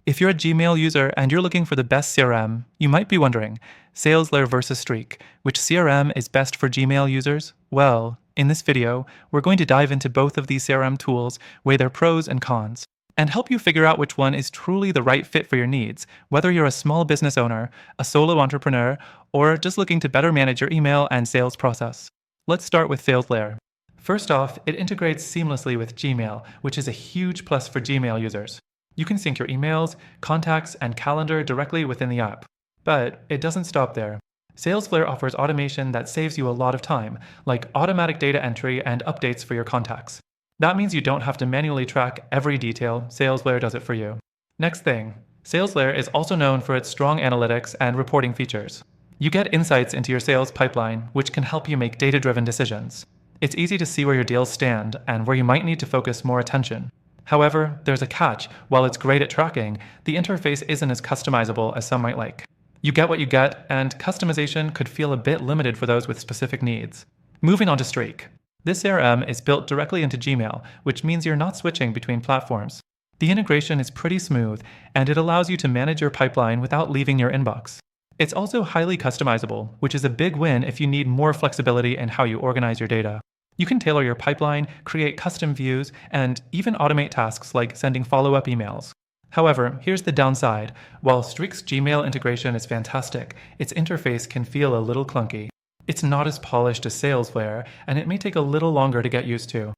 If you're a Gmail user and you're looking for the best CRM, you might be wondering, Salesflare versus Streak, which CRM is best for Gmail users? Well, in this video, we're going to dive into both of these CRM tools, weigh their pros and cons, and help you figure out which one is truly the right fit for your needs, whether you're a small business owner, a solo entrepreneur, or just looking to better manage your email and sales process. Let's start with Salesflare. First off, it integrates seamlessly with Gmail, which is a huge plus for Gmail users. You can sync your emails, contacts, and calendar directly within the app. But it doesn't stop there. Salesflare offers automation that saves you a lot of time, like automatic data entry and updates for your contacts. That means you don't have to manually track every detail. Salesflare does it for you. Next thing, Salesflare is also known for its strong analytics and reporting features. You get insights into your sales pipeline, which can help you make data-driven decisions. It's easy to see where your deals stand and where you might need to focus more attention. However, there's a catch. While it's great at tracking, the interface isn't as customizable as some might like. You get what you get, and customization could feel a bit limited for those with specific needs. Moving on to Streak. This CRM is built directly into Gmail, which means you're not switching between platforms. The integration is pretty smooth, and it allows you to manage your pipeline without leaving your inbox. It's also highly customizable, which is a big win if you need more flexibility in how you organize your data. You can tailor your pipeline, create custom views, and even automate tasks like sending follow-up emails. However, here's the downside. While Streak's Gmail integration is fantastic, its interface can feel a little clunky. It's not as polished as Salesflare, and it may take a little longer to get used to.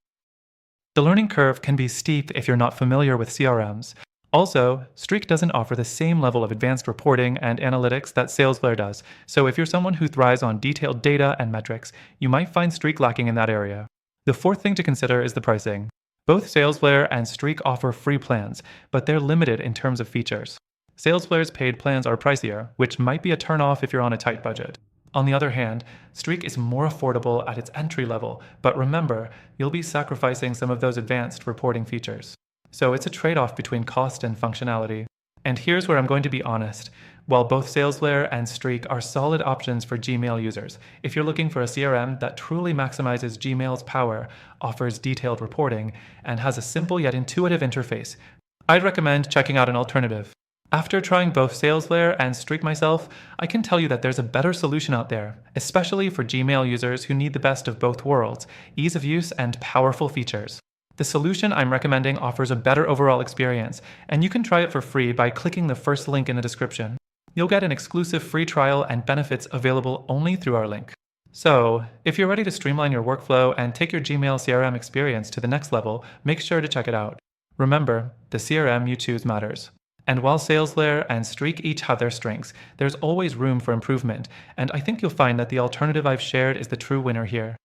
The learning curve can be steep if you're not familiar with CRMs. Also, Streak doesn't offer the same level of advanced reporting and analytics that Salesflare does, so if you're someone who thrives on detailed data and metrics, you might find Streak lacking in that area. The fourth thing to consider is the pricing. Both Salesflare and Streak offer free plans, but they're limited in terms of features. Salesflare's paid plans are pricier, which might be a turnoff if you're on a tight budget. On the other hand, Streak is more affordable at its entry level, but remember, you'll be sacrificing some of those advanced reporting features. So it's a trade-off between cost and functionality. And here's where I'm going to be honest. While both Salesflare and Streak are solid options for Gmail users, if you're looking for a CRM that truly maximizes Gmail's power, offers detailed reporting, and has a simple yet intuitive interface, I'd recommend checking out an alternative. After trying both Salesflare and Streak myself, I can tell you that there's a better solution out there, especially for Gmail users who need the best of both worlds, ease of use and powerful features. The solution I'm recommending offers a better overall experience, and you can try it for free by clicking the first link in the description. You'll get an exclusive free trial and benefits available only through our link. So, if you're ready to streamline your workflow and take your Gmail CRM experience to the next level, make sure to check it out. Remember, the CRM you choose matters. And while Salesflare and Streak each have their strengths, there's always room for improvement, and I think you'll find that the alternative I've shared is the true winner here.